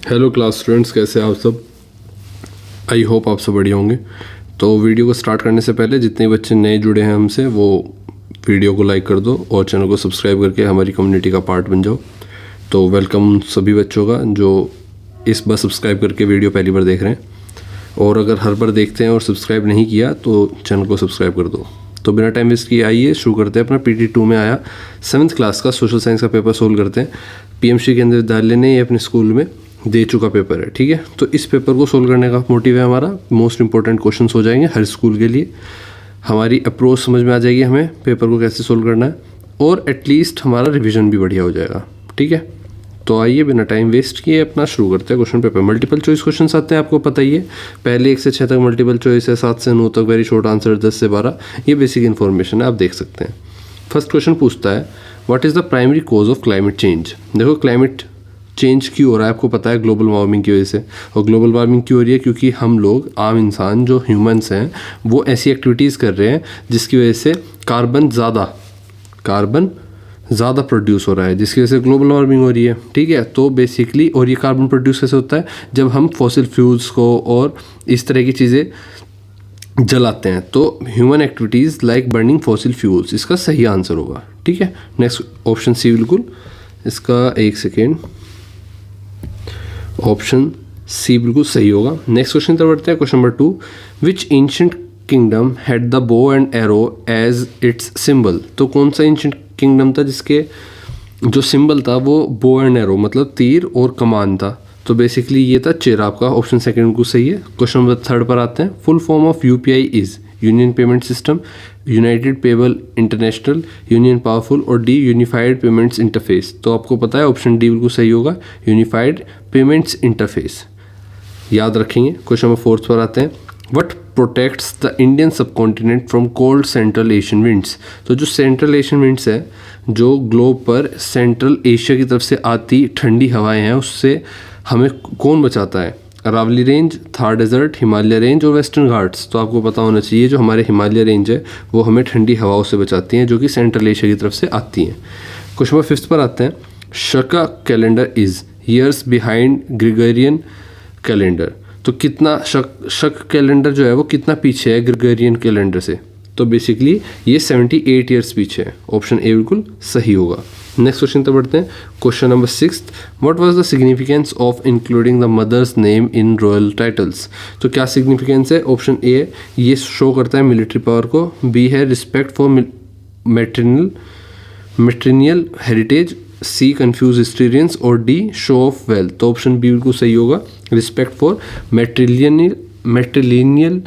Hello class students, कैसे हैं आप सब। आई होप आप सब बढ़िया होंगे। तो वीडियो को स्टार्ट करने से पहले जितने बच्चे नए जुड़े हैं हमसे वो वीडियो को लाइक कर दो और चैनल को सब्सक्राइब करके हमारी कम्युनिटी का पार्ट बन जाओ। तो वेलकम सभी बच्चों का जो इस बार सब्सक्राइब करके वीडियो पहली बार देख रहे हैं, और अगर हर बार देखते हैं और सब्सक्राइब नहीं किया तो चैनल को सब्सक्राइब कर दो। तो बिना टाइम वेस्ट किए आइए शुरू करते हैं। अपना PT2 में आया 7th क्लास का सोशल साइंस का पेपर सोल्व करते हैं। PMC केंद्रीय विद्यालय ने ये अपने स्कूल में दे चुका पेपर है, ठीक है। तो इस पेपर को सोल्व करने का मोटिव है हमारा, मोस्ट इंपॉर्टेंट क्वेश्चंस हो जाएंगे हर स्कूल के लिए। हमारी अप्रोच समझ में आ जाएगी, हमें पेपर को कैसे सोल्व करना है, और एटलीस्ट हमारा रिविजन भी बढ़िया हो जाएगा, ठीक है। तो आइए बिना टाइम वेस्ट किए अपना शुरू करते हैं question paper. Multiple choice question आते हैं, आपको पता ही है। पहले 1 से 6 तक मल्टीपल चॉइस है, 7 से 9 तक वेरी शॉर्ट आंसर, 10 से 12 ये बेसिक इन्फॉर्मेशन है, आप देख सकते हैं। फर्स्ट क्वेश्चन पूछता है what is the primary cause of climate change. देखो क्लाइमेट चेंज क्यों हो रहा है, आपको पता है ग्लोबल वार्मिंग की वजह से। और ग्लोबल वार्मिंग क्यों हो रही है, क्योंकि हम लोग आम इंसान जो ह्यूमंस हैं वो ऐसी एक्टिविटीज़ कर रहे हैं जिसकी वजह से कार्बन ज़्यादा प्रोड्यूस हो रहा है, जिसकी वजह से ग्लोबल वार्मिंग हो रही है, ठीक है। तो बेसिकली, और ये कार्बन प्रोड्यूस कैसे होता है, जब हम फॉसिल फ्यूल्स को और इस तरह की चीज़ें जलाते हैं। तो human activities like burning fossil fuels इसका सही आंसर होगा, ठीक है। नेक्स्ट ऑप्शन सी, बिल्कुल इसका 1 सेकेंड, ऑप्शन सी बिल्कुल सही होगा। नेक्स्ट क्वेश्चन तरफ बढ़ते हैं। Question number 2, which ancient kingdom had the bow and arrow as its symbol. तो कौन सा एंशिएंट किंगडम था जिसके जो सिंबल था वो बो एंड एरो मतलब तीर और कमान था। तो बेसिकली ये था चेराब का। ऑप्शन सेकंड बिल्कुल सही है। क्वेश्चन नंबर 3 पर आते हैं। Full form of UPI is union payment system, United payable international, union powerful, और डी यूनिफाइड पेमेंट्स इंटरफेस। तो आपको पता है ऑप्शन डी बिल्कुल सही होगा, यूनिफाइड पेमेंट्स इंटरफेस, याद रखेंगे। क्वेश्चन नंबर 4 पर आते हैं। What protects the Indian subcontinent from cold central Asian winds. तो जो सेंट्रल एशियन विंड्स है, जो ग्लोब पर सेंट्रल एशिया की तरफ से आती ठंडी हवाएं हैं, उससे हमें कौन बचाता है। Aravalli range, Thar desert, Himalaya range और वेस्टर्न घाट्स। तो आपको पता होना चाहिए जो हमारे हिमालय रेंज है वो हमें ठंडी हवाओं से बचाती हैं, जो कि सेंट्रल एशिया की तरफ से आती हैं। क्वेश्चन नंबर 5 पर आते हैं। Shaka calendar is years behind Gregorian calendar. तो कितना शक कैलेंडर जो है वो कितना पीछे है ग्रेगोरियन कैलेंडर से। तो बेसिकली ये 78 ईयर्स पीछे है। ऑप्शन ए बिल्कुल सही होगा। नेक्स्ट क्वेश्चन तक बढ़ते हैं। Question number 6, what was the significance of including the mother's name in royal titles. तो क्या सिग्निफिकेंस है। ऑप्शन ए, ये शो करता है मिलिट्री पावर को। बी है respect for matrimonial heritage, C confuse historians, और डी शो ऑफ वेल्थ। तो ऑप्शन बी बिल्कुल सही होगा, रिस्पेक्ट फॉर मैट्रिलिनियल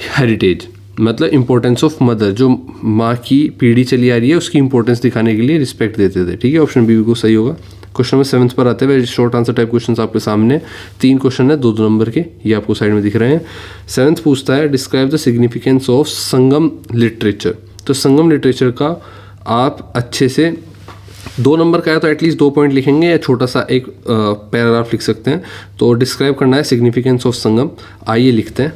हेरिटेज, मतलब इंपॉर्टेंस ऑफ मदर, जो माँ की पीढ़ी चली आ रही है उसकी इंपॉर्टेंस दिखाने के लिए रिस्पेक्ट देते थे, ठीक है। ऑप्शन बी बिल्कुल सही होगा। क्वेश्चन नंबर 7 पर आते हैं। Very short answer type question आपके सामने 3 क्वेश्चन है, 2 नंबर के, ये आपको साइड में दिख रहे हैं। 7th पूछता है describe the significance of Sangam literature. तो संगम लिटरेचर का आप अच्छे से 2 नंबर का है तो एटलीस्ट 2 पॉइंट लिखेंगे, या छोटा सा एक पैराग्राफ लिख सकते हैं। तो डिस्क्राइब करना है सिग्निफिकेंस ऑफ संगम, आइए लिखते हैं।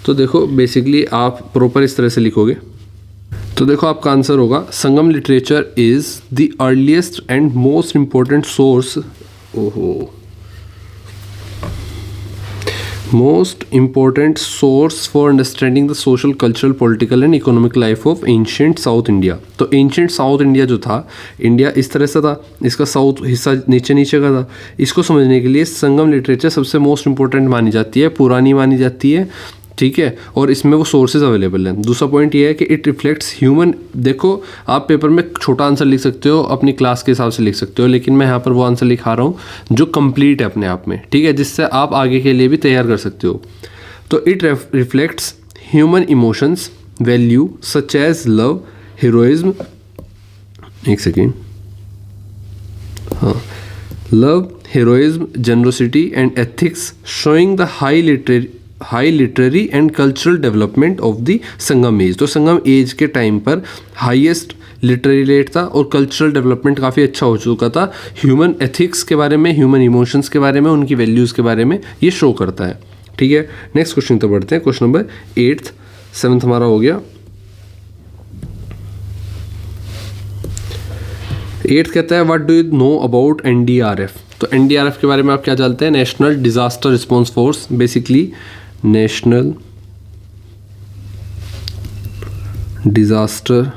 तो देखो बेसिकली आप प्रॉपर इस तरह से लिखोगे। तो देखो आपका आंसर होगा Sangam literature is the earliest and most important source, most important source for understanding the social, cultural, political and economic life of ancient South India. तो एंशिएंट साउथ इंडिया जो था, इंडिया इस तरह से था, इसका साउथ हिस्सा नीचे का था। इसको समझने के लिए संगम लिटरेचर सबसे मोस्ट इंपॉर्टेंट मानी जाती है, पुरानी मानी जाती है, ठीक है। और इसमें वो सोर्सेज अवेलेबल हैं। दूसरा पॉइंट ये है कि इट रिफ्लेक्ट्स ह्यूमन। देखो आप पेपर में छोटा आंसर लिख सकते हो, अपनी क्लास के हिसाब से लिख सकते हो, लेकिन मैं यहाँ पर वो आंसर लिखा रहा हूँ जो कंप्लीट है अपने आप में, ठीक है, जिससे आप आगे के लिए भी तैयार कर सकते हो। तो it reflects human emotions, value such as love, heroism, एक सेकेंड, हाँ, love, heroism, generosity and ethics, showing the high literary and cultural development of the Sangam age. तो संगम एज के टाइम पर हाईएस्ट लिटरेरी रेट था और कल्चरल डेवलपमेंट काफ़ी अच्छा हो चुका था। ह्यूमन एथिक्स के बारे में, ह्यूमन इमोशंस के बारे में, उनकी वैल्यूज़ के बारे में ये शो करता है, ठीक है। नेक्स्ट क्वेश्चन तो बढ़ते हैं। क्वेश्चन नंबर 8, 7 हमारा हो गया। 8 कहता है what do you know about NDRF। तो एनडीआरएफ के बारे में आप क्या जानते हैं? National disaster response force, basically national disaster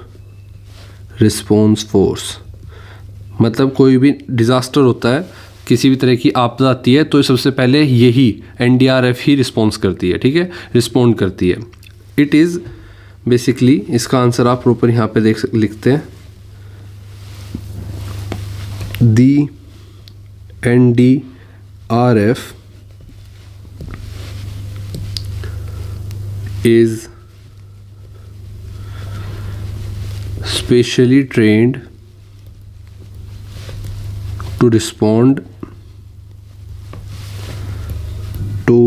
response force, मतलब कोई भी डिज़ास्टर होता है, किसी भी तरह की आपदा आती है तो सबसे पहले यही एनडीआरएफ ही रिस्पॉन्स करती है, ठीक है, रिस्पॉन्ड करती है। इट इज़ बेसिकली, इसका आंसर आप प्रॉपर यहाँ पे लिखते हैं, the NDRF is specially trained to respond to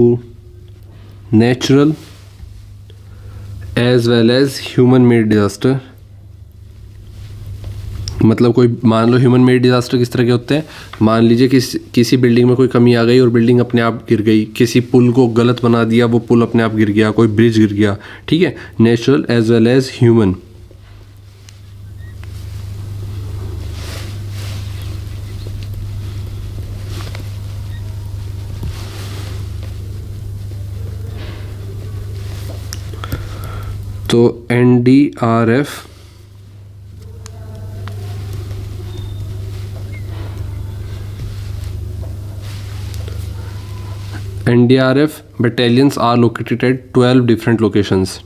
natural as well as human made disaster। मतलब कोई मान लो ह्यूमन मेड डिज़ास्टर किस तरह के होते हैं, मान लीजिए किसी बिल्डिंग में कोई कमी आ गई और बिल्डिंग अपने आप गिर गई, किसी पुल को गलत बना दिया, वो पुल अपने आप गिर गया, कोई ब्रिज गिर गया, ठीक है, natural as well as human. तो NDRF battalions are located at 12 different locations।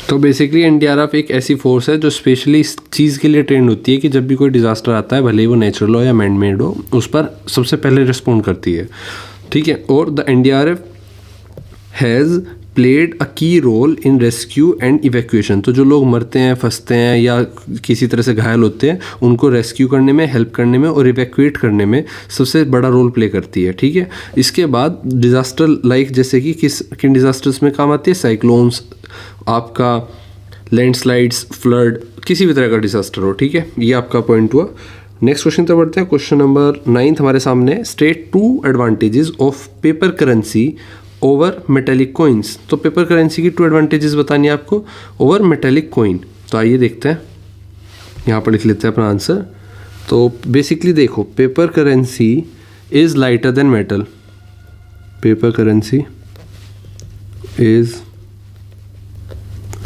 तो बेसिकली एनडीआरएफ एक ऐसी फोर्स है जो स्पेशली इस चीज़ के लिए ट्रेंड होती है कि जब भी कोई डिज़ास्टर आता है, भले ही वो नेचुरल हो या मैन मेड हो, उस पर सबसे पहले रिस्पॉन्ड करती है, ठीक है। और the NDRF has played a key role in rescue and evacuation. तो जो लोग मरते हैं, फंसते हैं या किसी तरह से घायल होते हैं, उनको रेस्क्यू करने में, हेल्प करने में और इवैक्यूएट करने में सबसे बड़ा रोल प्ले करती है, ठीक है। इसके बाद डिज़ास्टर लाइक जैसे कि किन डिज़ास्टर्स में काम आती है? साइक्लोन्स, आपका लैंडस्लाइड्स, फ्लड, किसी भी तरह का डिज़ास्टर हो, ठीक है। ये आपका पॉइंट हुआ। नेक्स्ट क्वेश्चन तो बढ़ते हैं। क्वेश्चन नंबर 9 हमारे सामने, state 2 advantages of paper currency over metallic coins. तो पेपर करेंसी की 2 एडवांटेजेस बतानी है आपको ओवर मेटेलिक कॉइन। तो आइए देखते हैं, यहाँ पर लिख लेते हैं अपना आंसर। तो बेसिकली देखो, paper currency is lighter than metal, paper currency is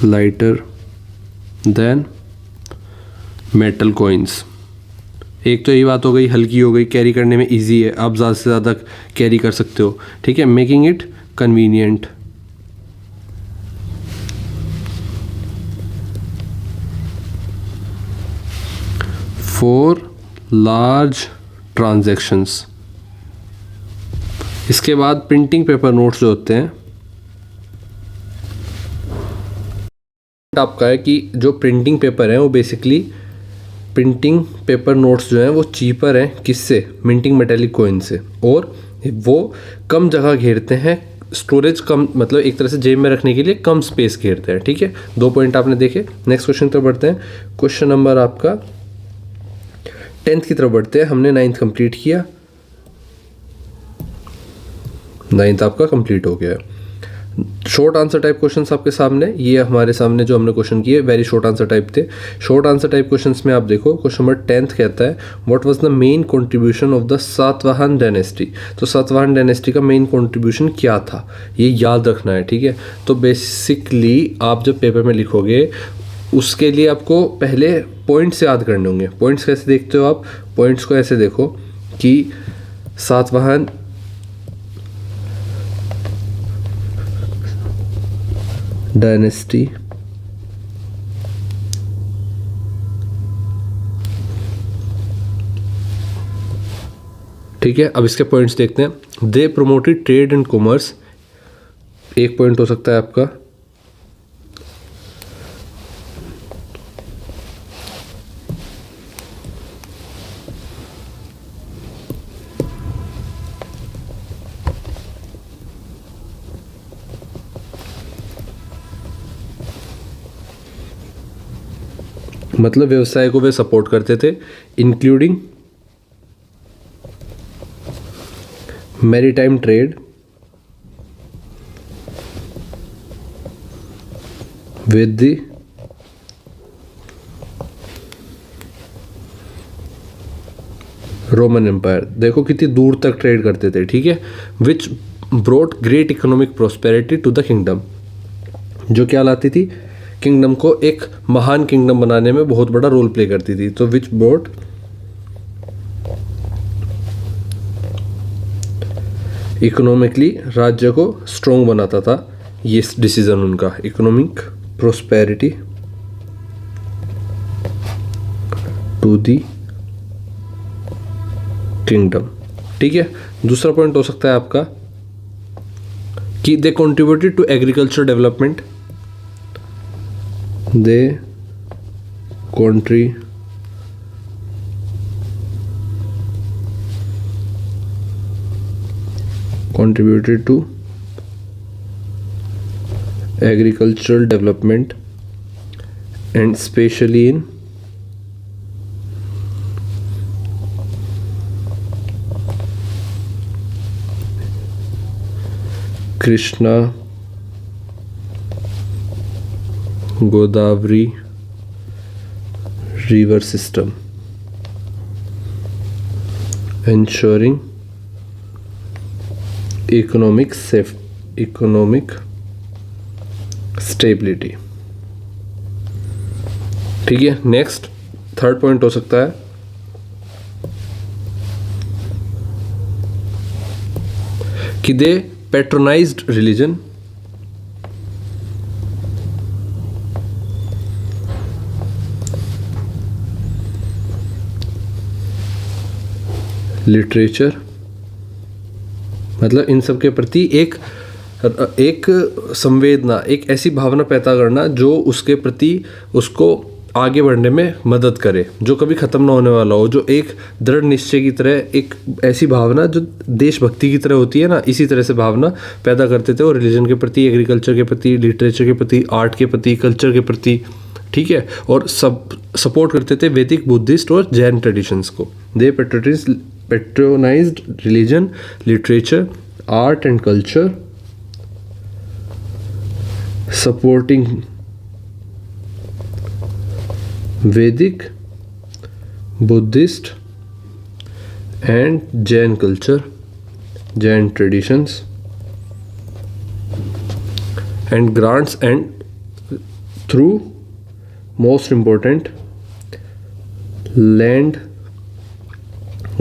lighter than metal coins. एक तो यही बात हो गई, हल्की हो गई, कैरी करने में इजी है, आप ज़्यादा से ज़्यादा कैरी कर सकते हो, ठीक है। Making it convenient, for large transactions. इसके बाद प्रिंटिंग पेपर नोट्स जो होते हैं, आपका है कि जो प्रिंटिंग पेपर है वो बेसिकली प्रिंटिंग पेपर नोट्स जो हैं वो चीपर हैं, किससे? मिंटिंग मेटेलिक कॉइन से, और वो कम जगह घेरते हैं, स्टोरेज कम, मतलब एक तरह से जेब में रखने के लिए कम स्पेस घेरते हैं, ठीक है। 2 पॉइंट आपने देखे। नेक्स्ट क्वेश्चन तरफ बढ़ते हैं। क्वेश्चन नंबर आपका 10th की तरफ बढ़ते हैं। हमने 9th कंप्लीट किया, 9th आपका कंप्लीट हो गया है। शॉर्ट आंसर टाइप क्वेश्चंस आपके सामने, ये हमारे सामने जो हमने क्वेश्चन किए वेरी शॉर्ट आंसर टाइप थे। शॉर्ट आंसर टाइप क्वेश्चंस में आप देखो, क्वेश्चन नंबर 10th कहता है what was the main contribution of the Satavahana dynasty. तो सातवाहन डायनेस्टी का मेन कंट्रीब्यूशन क्या था, ये याद रखना है, ठीक है। तो बेसिकली आप जब पेपर में लिखोगे उसके लिए आपको पहले पॉइंट्स याद करने होंगे। पॉइंट्स कैसे देखते हो आप? पॉइंट्स को ऐसे देखो कि सातवाहन डायनेस्टी ठीक है। अब इसके पॉइंट्स देखते हैं। दे प्रोमोटेड ट्रेड एंड कॉमर्स, एक पॉइंट हो सकता है आपका। मतलब व्यवसाय को वे सपोर्ट करते थे, including maritime trade with the Roman empire, देखो कितनी दूर तक ट्रेड करते थे, ठीक है। Which brought great economic prosperity to the kingdom, जो क्या लाती थी, किंगडम को एक महान किंगडम बनाने में बहुत बड़ा रोल प्ले करती थी। तो विच ब्रोट इकोनॉमिकली राज्य को स्ट्रॉन्ग बनाता था, ये डिसीजन उनका, economic prosperity to the kingdom, ठीक है। दूसरा पॉइंट हो सकता है आपका कि they contributed to agriculture development, they contributed to agricultural development and especially in Krishna Godavari river system, ensuring economic stability, ठीक है। नेक्स्ट थर्ड पॉइंट हो सकता है कि दे पैट्रोनाइज्ड रिलीजन, लिटरेचर, मतलब इन सब के प्रति एक संवेदना, एक ऐसी भावना पैदा करना जो उसके प्रति उसको आगे बढ़ने में मदद करे, जो कभी ख़त्म ना होने वाला हो, जो एक दृढ़ निश्चय की तरह, एक ऐसी भावना जो देशभक्ति की तरह होती है ना, इसी तरह से भावना पैदा करते थे। और रिलीजन के प्रति, एग्रीकल्चर के प्रति, लिटरेचर के प्रति, आर्ट के प्रति, कल्चर के प्रति, ठीक है। और सब सपोर्ट करते थे वैदिक, बुद्धिस्ट और जैन ट्रेडिशंस को। दे patronized religion, literature, art and culture, supporting Vedic, Buddhist and Jain culture, Jain traditions, and grants, and through most important land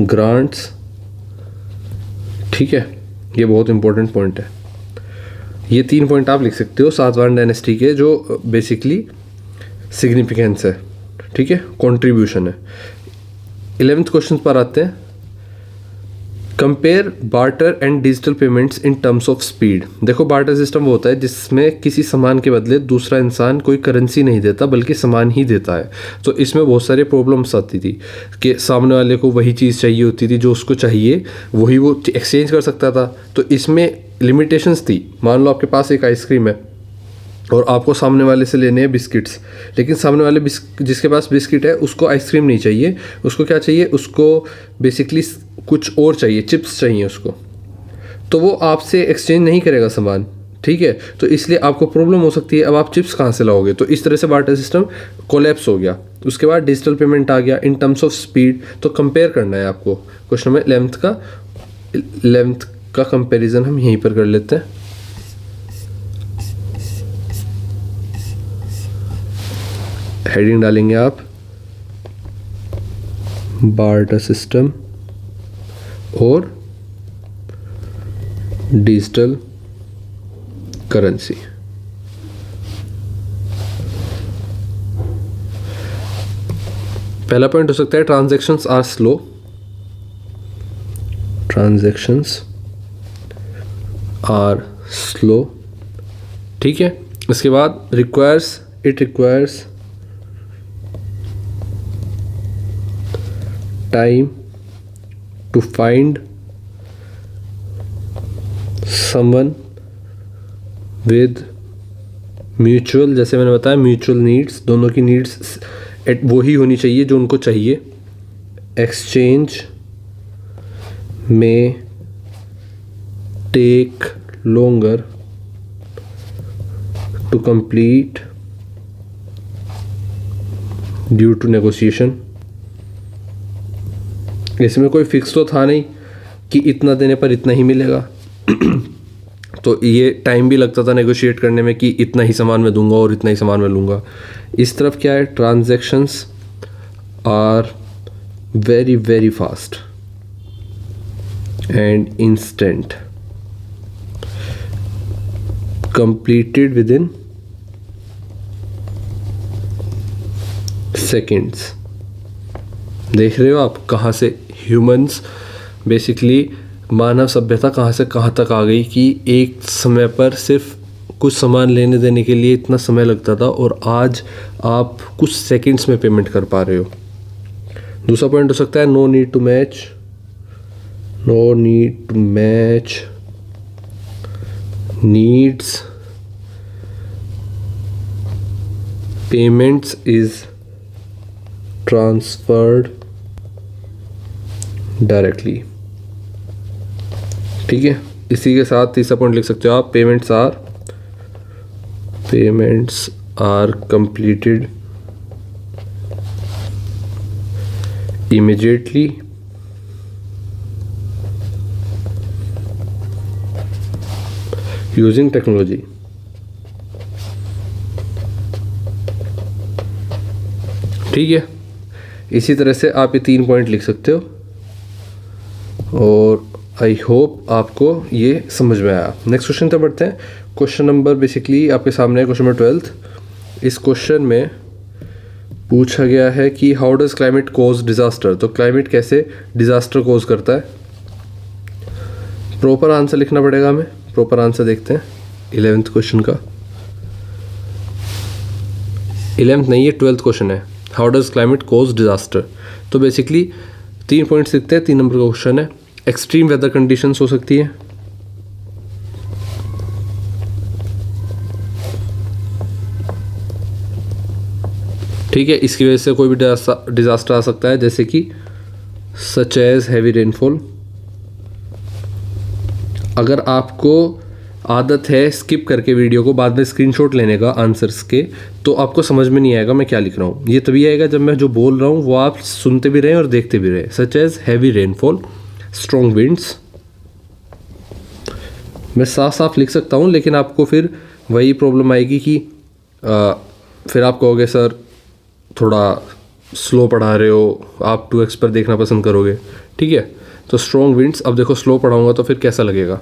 grants, ठीक है। ये बहुत इंपॉर्टेंट पॉइंट है। ये 3 पॉइंट आप लिख सकते हो सातवाहन डायनेस्टी के, जो बेसिकली सिग्निफिकेंस है, ठीक है, कंट्रीब्यूशन है। 11th क्वेश्चन पर आते हैं। Compare barter and digital payments in terms of speed. देखो बार्टर सिस्टम वो होता है जिसमें किसी सामान के बदले दूसरा इंसान कोई करेंसी नहीं देता बल्कि सामान ही देता है। तो इसमें बहुत सारे प्रॉब्लम्स आती थी कि सामने वाले को वही चीज़ चाहिए होती थी जो उसको चाहिए, वही वो एक्सचेंज कर सकता था। तो इसमें लिमिटेशंस थी। मान लो आपके पास एक आइसक्रीम है और आपको सामने वाले से लेने हैं बिस्किट्स, लेकिन सामने वाले जिसके पास बिस्किट है उसको आइसक्रीम नहीं चाहिए, उसको क्या चाहिए, उसको बेसिकली कुछ और चाहिए, चिप्स चाहिए उसको। तो वो आपसे एक्सचेंज नहीं करेगा सामान, ठीक है। तो इसलिए आपको प्रॉब्लम हो सकती है, अब आप चिप्स कहाँ से लाओगे। तो इस तरह से बार्टर सिस्टम कोलैप्स हो गया। उसके बाद डिजिटल पेमेंट आ गया इन टर्म्स ऑफ स्पीड। तो कंपेयर करना है आपको। क्वेश्चन में 11th का कंपेरिजन हम यहीं पर कर लेते हैं। हेडिंग डालेंगे आप बार्टर सिस्टम और डिजिटल करेंसी। पहला पॉइंट हो सकता है transactions are slow. Transactions are slow, ठीक है। इसके बाद it requires time to find someone with mutual, जैसे मैंने बताया म्यूचुअल नीड्स, दोनों की नीड्स वो ही होनी चाहिए जो उनको चाहिए। एक्सचेंज में take longer to complete due to negotiation, इसमें कोई फिक्स तो था नहीं कि इतना देने पर इतना ही मिलेगा। तो ये टाइम भी लगता था नेगोशिएट करने में कि इतना ही सामान मैं दूंगा और इतना ही सामान मैं लूँगा। इस तरफ क्या है, transactions are very very fast and instant, completed within seconds। देख रहे हो आप कहाँ से ह्यूमंस, बेसिकली मानव सभ्यता कहाँ से कहाँ तक आ गई कि एक समय पर सिर्फ कुछ सामान लेने देने के लिए इतना समय लगता था और आज आप कुछ सेकंड्स में पेमेंट कर पा रहे हो। दूसरा पॉइंट हो सकता है no need to match needs, payments is transferred directly। ठीक है, इसी के साथ तीसरा पॉइंट लिख सकते हो आप, payments are completed immediately using technology. ठीक है, इसी तरह से आप ये 3 पॉइंट लिख सकते हो और आई होप आपको ये समझ में आया। नेक्स्ट क्वेश्चन तक बढ़ते हैं। क्वेश्चन नंबर बेसिकली आपके सामने है, क्वेश्चन नंबर 12। इस क्वेश्चन में पूछा गया है कि how does climate cause disaster. तो क्लाइमेट कैसे डिज़ास्टर कॉज करता है। प्रॉपर आंसर लिखना पड़ेगा हमें। प्रॉपर आंसर देखते हैं 11th क्वेश्चन का। 11th नहीं, ये 12th क्वेश्चन है, how does climate cause disaster. तो बेसिकली 3 पॉइंट्स लिखते हैं। 3 नंबर का क्वेश्चन है, एक्सट्रीम वेदर कंडीशंस हो सकती है, ठीक है, इसकी वजह से कोई भी डिज़ास्टर आ सकता है, जैसे कि सच एज हैवी रेनफॉल। अगर आपको आदत है स्किप करके वीडियो को बाद में स्क्रीनशॉट लेने का आंसर्स के, तो आपको समझ में नहीं आएगा मैं क्या लिख रहा हूँ। ये तभी आएगा जब मैं जो बोल रहा हूँ वो आप सुनते भी रहें और देखते भी रहें। Such as heavy rainfall, strong winds. मैं साफ साफ लिख सकता हूँ, लेकिन आपको फिर वही प्रॉब्लम आएगी कि फिर आप कहोगे सर थोड़ा स्लो पढ़ा रहे हो, आप 2x पर देखना पसंद करोगे। ठीक है, तो स्ट्रॉन्ग विंड्स। अब देखो स्लो पढ़ाऊंगा तो फिर कैसा लगेगा,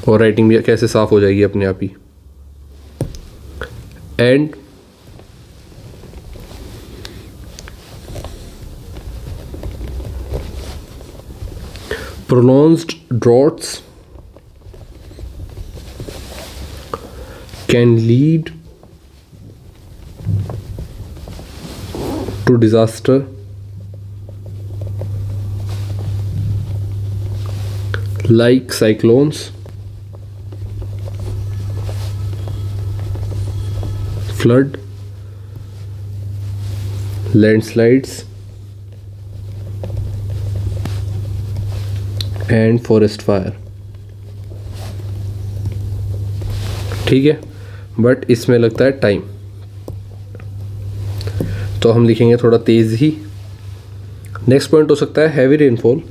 और राइटिंग भी कैसे साफ हो जाएगी अपने आप ही। And prolonged droughts can lead to disaster like cyclones, flood, landslides and forest fire। ठीक है, बट इसमें लगता है टाइम, तो हम लिखेंगे थोड़ा तेज ही। नेक्स्ट पॉइंट हो सकता है heavy rainfall.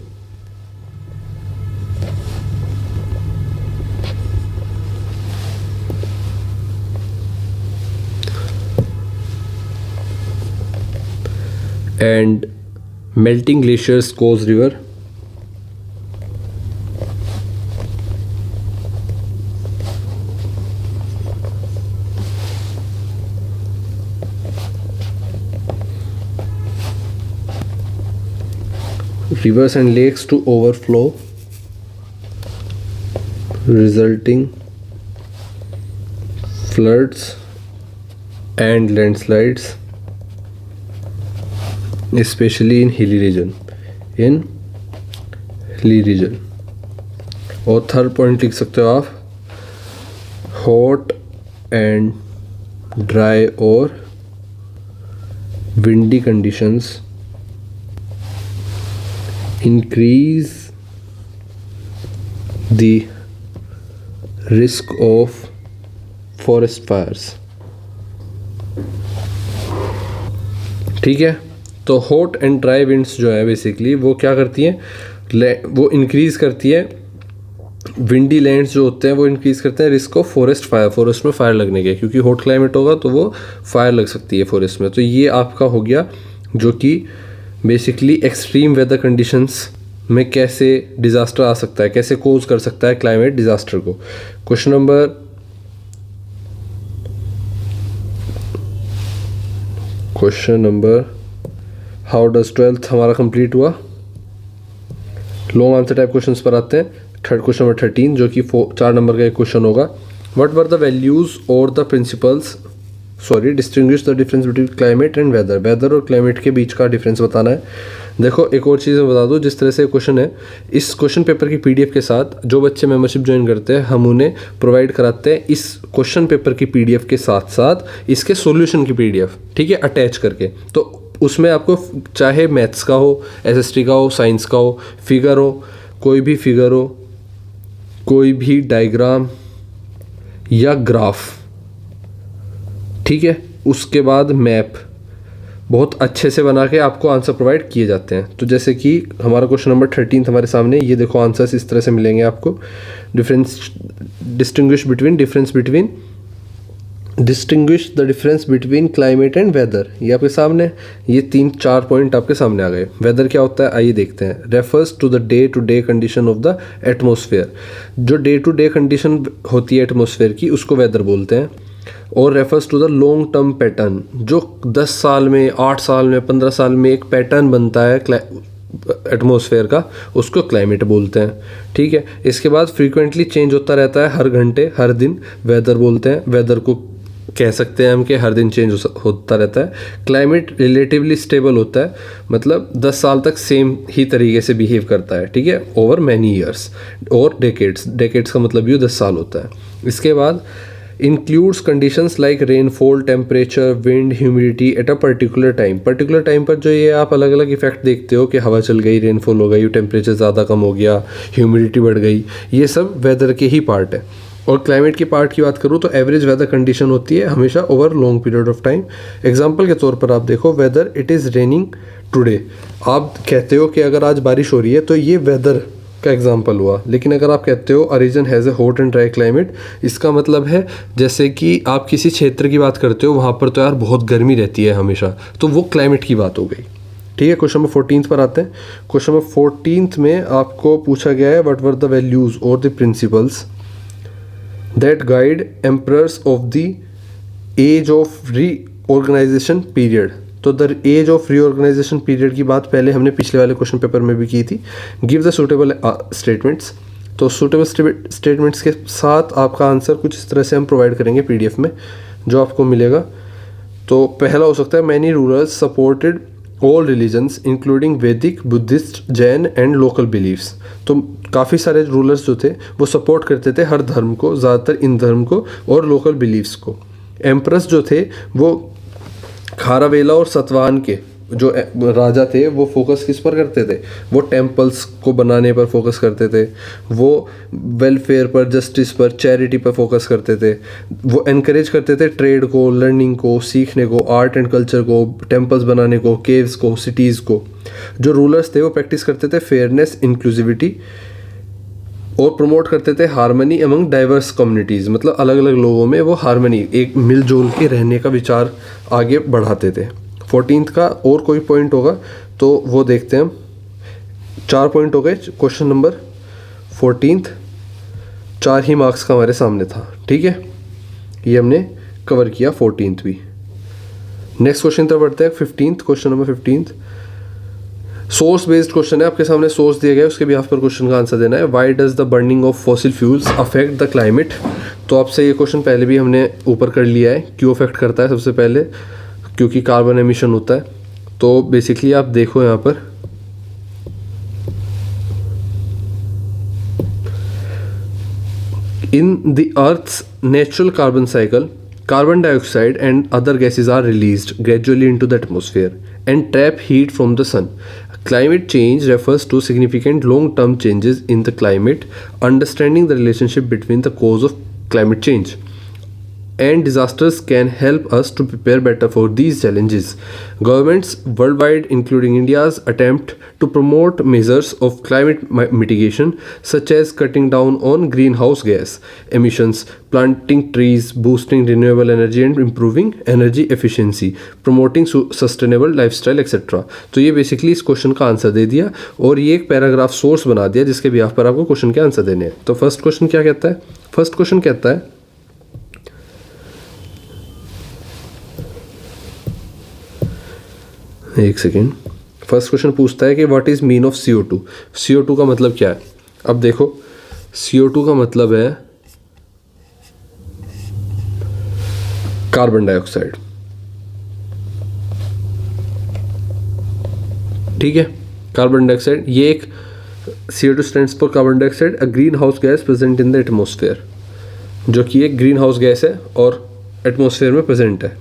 and melting glaciers cause river rivers and lakes to overflow, resulting floods and landslides, especially in hilly region। और थर्ड पॉइंट लिख सकते हो आप, हॉट एंड ड्राई और windy conditions increase the risk of forest fires। ठीक है, तो hot and dry winds जो है बेसिकली वो क्या करती हैं, वो इंक्रीज़ करती है, विंडी लैंड्स जो होते हैं वो इंक्रीज़ करते हैं risk of forest fire, forest में फायर लगने के, क्योंकि हॉट क्लाइमेट होगा तो वो फायर लग सकती है फॉरेस्ट में। तो ये आपका हो गया जो कि बेसिकली एक्सट्रीम वेदर कंडीशंस में कैसे डिज़ास्टर आ सकता है, कैसे कोज कर सकता है क्लाइमेट डिज़ास्टर को। Question number how does 12th हमारा कंप्लीट हुआ। लॉन्ग आंसर टाइप क्वेश्चंस पर आते हैं। क्वेश्चन नंबर 13 जो कि 4 नंबर का एक क्वेश्चन होगा। व्हाट वर द वैल्यूज और the principles distinguish the difference between climate and weather. Weather और क्लाइमेट के बीच का डिफरेंस बताना है। देखो एक और चीज़ मैं बता दूँ, जिस तरह से क्वेश्चन है, इस क्वेश्चन पेपर की पीडीएफ के साथ जो बच्चे मेंबरशिप ज्वाइन करते हैं हम उन्हें प्रोवाइड कराते हैं इस क्वेश्चन पेपर की पीडीएफ के साथ साथ इसके सॉल्यूशन की पीडीएफ, ठीक है, अटैच करके। तो उसमें आपको चाहे मैथ्स का हो, एसएसटी का हो, साइंस का हो, फिगर हो, कोई भी फिगर हो, कोई भी डायग्राम या ग्राफ, ठीक है, उसके बाद मैप बहुत अच्छे से बना के आपको आंसर प्रोवाइड किए जाते हैं। तो जैसे कि हमारा क्वेश्चन नंबर 13 हमारे सामने, ये देखो आंसर्स इस तरह से मिलेंगे आपको। Distinguish the difference between climate and weather, ये आपके सामने, ये 3-4 पॉइंट आपके सामने आ गए। वेदर क्या होता है आइए देखते हैं। Refers to the day to day condition of the atmosphere, जो डे टू डे कंडीशन होती है एटमोसफेयर की उसको वेदर बोलते हैं। और refers to the long term pattern, जो 10 साल में, 8 साल में, 15 साल में एक पैटर्न बनता है एटमॉस्फेयर का, उसको क्लाइमेट बोलते हैं, ठीक है। इसके बाद फ्रीक्वेंटली चेंज होता रहता है, हर घंटे हर दिन वेदर बोलते हैं। वेदर को कह सकते हैं हम कि हर दिन चेंज होता रहता है। क्लाइमेट रिलेटिवली स्टेबल होता है, मतलब 10 साल तक सेम ही तरीके से बिहेव करता है, ठीक है, ओवर मैनी ईयर्स और डेकेड्स का मतलब भी 10 साल होता है। इसके बाद includes conditions like rainfall, temperature, wind, humidity at a particular time पर जो ये आप अलग अलग इफेक्ट देखते हो कि हवा चल गई, रेनफॉल हो गई, टेम्परेचर ज़्यादा कम हो गया, ह्यूमिडिटी बढ़ गई, ये सब वेदर के ही पार्ट है। और क्लाइमेट की पार्ट की बात करूँ तो एवरेज वेदर कंडीशन होती है हमेशा over long period of time. Example के तौर पर आप देखो, whether it is raining today, आप कहते हो कि अगर आज बारिश हो रही है तो ये वेदर का एग्जाम्पल हुआ। लेकिन अगर आप कहते हो a region has a hot and dry climate, इसका मतलब है जैसे कि आप किसी क्षेत्र की बात करते हो वहाँ पर तो यार बहुत गर्मी रहती है हमेशा, तो वो क्लाइमेट की बात हो गई, ठीक है। क्वेश्चन नंबर 14 पर आते हैं। क्वेश्चन नंबर 14 में आपको पूछा गया है व्हाट वर द वैल्यूज और the principles that guide emperors of the age of reorganization period. तो the age of reorganization period की बात पहले हमने पिछले वाले क्वेश्चन पेपर में भी की थी। गिव द सूटेबल स्टेटमेंट्स, तो सूटेबल स्टेटमेंट्स के साथ आपका आंसर कुछ इस तरह से हम प्रोवाइड करेंगे पीडीएफ में जो आपको मिलेगा। तो पहला हो सकता है many rulers supported all religions including Vedic, Buddhist, Jain and local beliefs. तो काफ़ी सारे रूलर्स जो थे वो सपोर्ट करते थे हर धर्म को, ज़्यादातर इन धर्म को और लोकल बिलीव्स को। एम्परस जो थे वो खारावेला और सतवाहन के जो राजा थे वो फोकस किस पर करते थे, वो टेम्पल्स को बनाने पर फोकस करते थे, वो वेलफेयर पर, जस्टिस पर, चैरिटी पर फोकस करते थे, वो एनकरेज करते थे ट्रेड को, लर्निंग को, सीखने को, आर्ट एंड कल्चर को, टेम्पल्स बनाने को, केव्स को, सिटीज़ को। जो रूलर्स थे वो प्रैक्टिस करते थे फेयरनेस, इंक्लूसिविटी और प्रमोट करते थे हारमनी अमंग डाइवर्स कम्युनिटीज़, मतलब अलग अलग लोगों में वो हारमनी, एक मिलजुल के रहने का विचार आगे बढ़ाते थे। 14th का और कोई पॉइंट होगा तो वो देखते हैं हम। 4 पॉइंट हो गए क्वेश्चन नंबर 14th, 4 ही मार्क्स का हमारे सामने था, ठीक है, ये हमने कवर किया 14th भी। नेक्स्ट क्वेश्चन तरफ बढ़ते हैं 15th, question number 15th source based question है। आपके सामने सोर्स दिया गया है, उसके भी पर क्वेश्चन का आंसर देना है। Why does the burning of fossil fuels affect the climate. तो आपसे ये क्वेश्चन पहले भी हमने ऊपर कर लिया है, क्यों अफेक्ट करता है। सबसे पहले क्योंकि कार्बन एमिशन होता है। तो बेसिकली आप देखो यहाँ पर in the earth's natural carbon cycle, carbon dioxide and other gases are released gradually into the atmosphere and trap heat from the sun. Climate change refers to significant long-term changes in the climate. Understanding the relationship between the cause of climate change. and disasters can help us to prepare better for these challenges. Governments worldwide, including India's attempt to promote measures of climate mitigation, such as cutting down on greenhouse gas emissions, planting trees, boosting renewable energy and improving energy efficiency, promoting sustainable lifestyle etc. तो ये basically इस question का answer दे दिया और ये एक paragraph source बना दिया जिसके बिहाफ पर आपको क्वेश्चन के आंसर देने हैं. तो फर्स्ट क्वेश्चन क्या कहता है? फर्स्ट क्वेश्चन कहता है एक सेकेंड. फर्स्ट क्वेश्चन पूछता है कि what is mean of CO2. CO2 का मतलब क्या है? अब देखो CO2 का मतलब है कार्बन डाइऑक्साइड. ठीक है, कार्बन डाइऑक्साइड. ये एक CO2 stands for carbon dioxide, a green house gas present in the atmosphere, जो कि एक ग्रीन हाउस गैस है और एटमोसफेयर में प्रेजेंट है.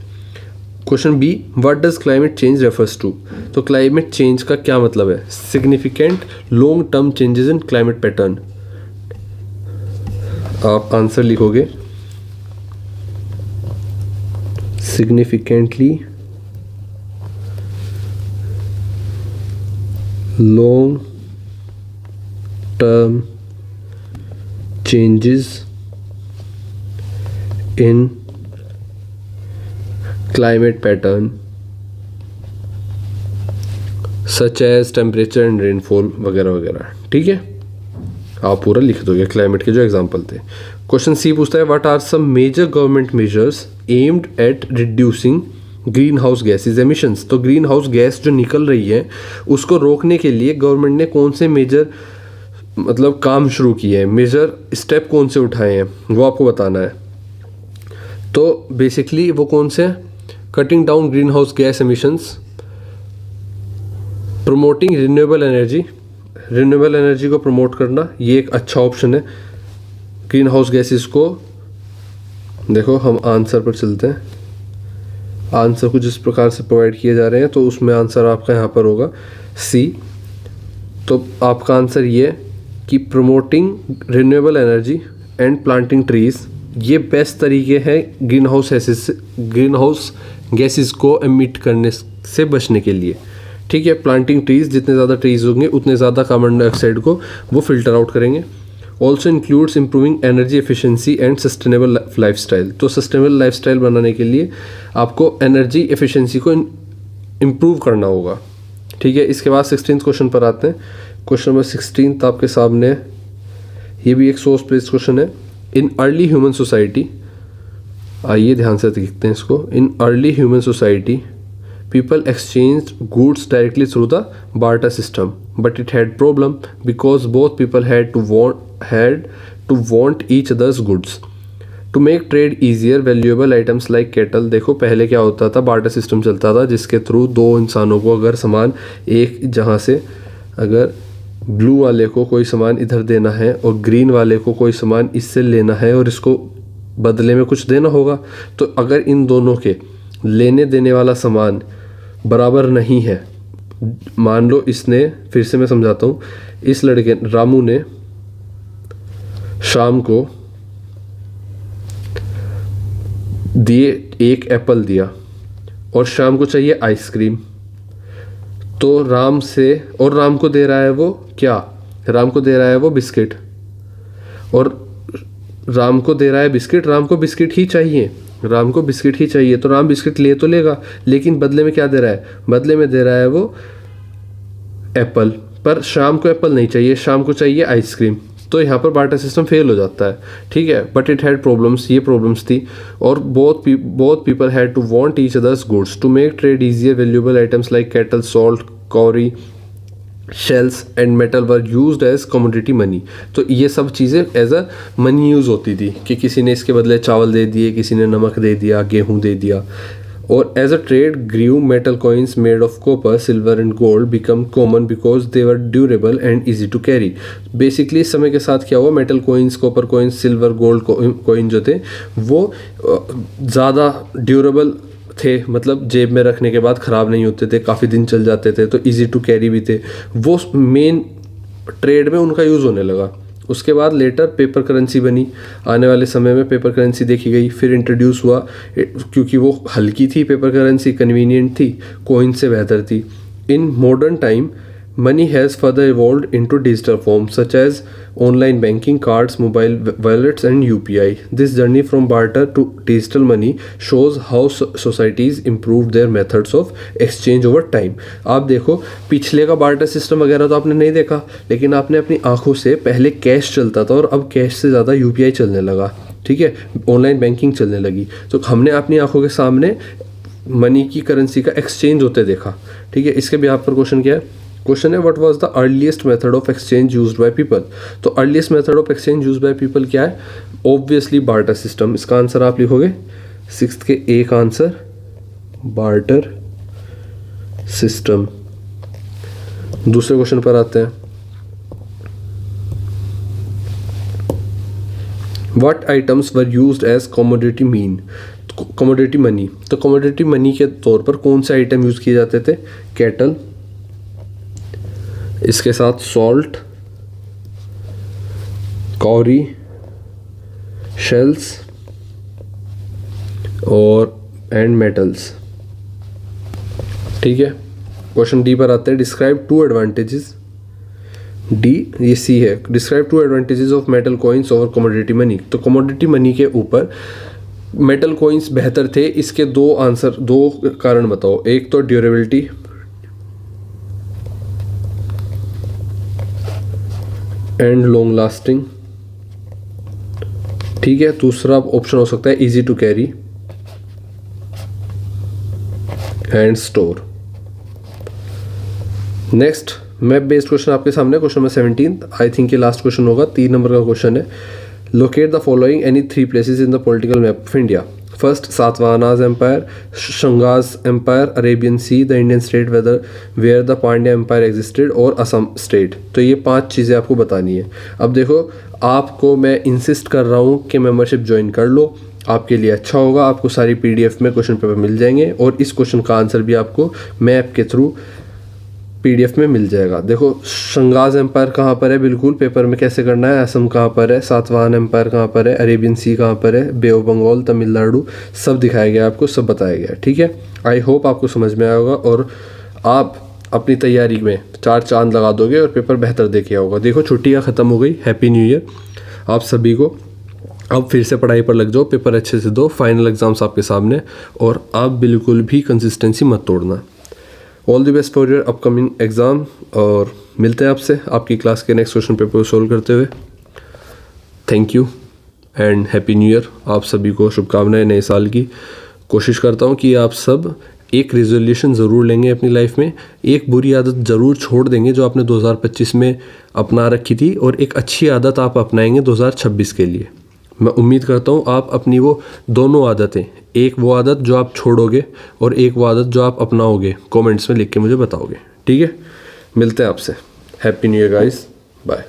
Question B, what does climate change refers to. तो क्लाइमेट चेंज का क्या मतलब है? Significant long term changes in climate pattern. आप आंसर लिखोगे significantly long term changes in climate pattern such as temperature and rainfall वगैरह वगैरह. ठीक है, आप पूरा लिख दोगे क्लाइमेट के जो एग्जांपल थे. क्वेश्चन सी पूछता है what are some major government measures aimed at reducing green house gases emissions. तो ग्रीन हाउस गैस जो निकल रही है उसको रोकने के लिए गवर्नमेंट ने कौन से मेजर मतलब काम शुरू किए हैं, मेजर स्टेप कौन से उठाए हैं, वो आपको बताना है. तो बेसिकली वो कौन से? Cutting down green house gas emissions, promoting renewable energy. Renewable energy को प्रमोट करना ये एक अच्छा ऑप्शन है. ग्रीन हाउस गैसेस को देखो, हम आंसर पर चलते हैं. आंसर को जिस प्रकार से प्रोवाइड किए जा रहे हैं तो उसमें आंसर आपका यहाँ पर होगा सी. तो आपका आंसर ये कि promoting renewable energy and planting trees ये बेस्ट तरीके हैं ग्रीन हाउस गैसेस को एमिट करने से बचने के लिए. ठीक है, प्लांटिंग ट्रीज, जितने ज़्यादा ट्रीज होंगे उतने ज़्यादा कार्बन डाइऑक्साइड को वो फिल्टर आउट करेंगे. Also includes improving energy efficiency and sustainable lifestyle. तो सस्टेनेबल लाइफस्टाइल बनाने के लिए आपको एनर्जी एफिशिएंसी को इम्प्रूव करना होगा. ठीक है, इसके बाद 16th क्वेश्चन पर आते हैं. क्वेश्चन नंबर 16 आपके सामने, ये भी एक सोर्स बेस्ड क्वेश्चन है. इन अर्ली ह्यूमन सोसाइटी, आइए ध्यान से देखते हैं इसको. In early human society people exchanged goods directly through the barter system, but it had problem because both people had to want each other's goods. To make trade easier, valuable items like cattle, देखो पहले क्या होता था, barter system चलता था जिसके through दो इंसानों को अगर सामान एक जहाँ से, अगर ब्लू वाले को कोई सामान इधर देना है और ग्रीन वाले को कोई सामान इससे लेना है और इसको बदले में कुछ देना होगा, तो अगर इन दोनों के लेने देने वाला सामान बराबर नहीं है, मान लो इसने, फिर से मैं समझाता हूँ, इस लड़के रामू ने शाम को दिए एक एप्पल दिया और शाम को चाहिए आइसक्रीम, तो राम से, और राम को दे रहा है वो क्या, राम को दे रहा है वो बिस्किट, और राम को दे रहा है बिस्किट, राम को बिस्किट ही चाहिए, राम को बिस्किट ही चाहिए, तो राम बिस्किट ले तो लेगा, लेकिन बदले में क्या दे रहा है, बदले में दे रहा है वो एप्पल, पर शाम को एप्पल नहीं चाहिए, शाम को चाहिए आइसक्रीम. तो यहाँ पर बार्टर सिस्टम फेल हो जाता है. ठीक है, बट इट हैड प्रॉब्लम्स, ये प्रॉब्लम्स थी, और both people had to want each other's goods to make trade easier. Valuable items like cattle, salt, cowrie, shells and metal were used as commodity money. तो ये सब चीज़ें as a money use होती थी कि किसी ने इसके बदले चावल दे दिए, किसी ने नमक दे दिया, गेहूं दे दिया. और as a trade grew, metal coins made of copper, silver and gold become common because they were durable and easy to carry. Basically इस समय के साथ क्या हुआ, metal coins, copper coins, silver gold coin जो थे वो ज़्यादा ड्यूरेबल थे, मतलब जेब में रखने के बाद ख़राब नहीं होते थे, काफ़ी दिन चल जाते थे, तो इजी टू कैरी भी थे. वो मेन ट्रेड में उनका यूज़ होने लगा. उसके बाद लेटर पेपर करेंसी बनी, आने वाले समय में पेपर करेंसी देखी गई, फिर इंट्रोड्यूस हुआ क्योंकि वो हल्की थी पेपर करेंसी, कन्वीनियंट थी, कॉइन से बेहतर थी। In modern time money has further evolved into digital forms such as online banking, cards, mobile wallets and UPI. This journey from barter to digital money shows how societies improved their methods of exchange over time. आप देखो पिछले का barter system वगैरह तो आपने नहीं देखा, लेकिन आपने अपनी आंखों से पहले कैश चलता था और अब कैश से ज़्यादा UPI चलने लगा, ठीक है, ऑनलाइन बैंकिंग चलने लगी। तो हमने अपनी आंखों के सामने मनी की करेंसी का एक्सचेंज होते देखा, ठीक है। इसके भी आप पर क्वेश्चन क्या है, क्वेश्चन है what was the earliest method of exchange used by people. तो earliest method of exchange used by people क्या है, ऑब्वियसली बार्टर सिस्टम। इसका आंसर आप लिखोगे 6th के ए का आंसर बार्टर सिस्टम। दूसरे क्वेश्चन पर आते हैं, what items were used as commodity mean, commodity money. तो कमोडिटी मनी के तौर पर कौन से आइटम यूज किए जाते थे, कैटल, इसके साथ सॉल्ट, कॉरी, शेल्स और एंड मेटल्स, ठीक है। क्वेश्चन डी पर आते हैं, डिस्क्राइब टू एडवांटेजेस, डी ये सी है, describe two advantages of metal coins over commodity money. तो कमोडिटी मनी के ऊपर मेटल कॉइन्स बेहतर थे, इसके दो आंसर, दो कारण बताओ। एक तो ड्यूरेबिलिटी एंड लॉन्ग लास्टिंग, ठीक है। दूसरा ऑप्शन हो सकता है easy to carry and store. Next map based question आपके सामने, क्वेश्चन नंबर 17, आई थिंक ये लास्ट क्वेश्चन होगा, 3 नंबर का क्वेश्चन है। Locate the following any 3 places in the political map of India. First Satavahanas empire, Shungas empire, Arabian sea, the Indian state where the Pandya empire existed और Assam state. तो ये 5 चीज़ें आपको बतानी है। अब देखो आपको मैं इंसिस्ट कर रहा हूँ कि मेंबरशिप ज्वाइन कर लो, आपके लिए अच्छा होगा। आपको सारी PDF में क्वेश्चन पेपर मिल जाएंगे और इस क्वेश्चन का आंसर भी आपको मैप के थ्रू PDF में मिल जाएगा। देखो शंगाज एम्पायर कहाँ पर है, बिल्कुल पेपर में कैसे करना है, असम कहाँ पर है, सातवाहन एम्पायर कहाँ पर है, अरेबियन सी कहाँ पर है, बे ऑफ बंगाल, तमिलनाडु, सब दिखाया गया आपको, सब बताया गया, ठीक है। आई होप आपको समझ में आया होगा और आप अपनी तैयारी में 4 चांद लगा दोगे और पेपर बेहतर दे के आओगे। देखो छुट्टियाँ ख़त्म हो गई, हैप्पी न्यू ईयर आप सभी को। अब फिर से पढ़ाई पर लग जाओ, पेपर अच्छे से दो, फाइनल एग्जाम्स आपके सामने, और आप बिल्कुल भी कंसिस्टेंसी मत तोड़ना। All the best for your upcoming exam, और मिलते हैं आपसे आपकी क्लास के नेक्स्ट क्वेश्चन पेपर को सोल्व करते हुए। Thank you and happy new year. आप सभी को शुभकामनाएं नए साल की। कोशिश करता हूँ कि आप सब एक रेजोल्यूशन ज़रूर लेंगे अपनी लाइफ में, एक बुरी आदत ज़रूर छोड़ देंगे जो आपने 2025 में अपना रखी थी, और एक अच्छी आदत आप अपनाएंगे 2026 के लिए। मैं उम्मीद करता हूँ आप अपनी वो दोनों आदतें, एक वो आदत जो आप छोड़ोगे और एक वो आदत जो आप अपनाओगे, कमेंट्स में लिख के मुझे बताओगे, ठीक है। मिलते हैं आपसे। Happy new year guys, bye.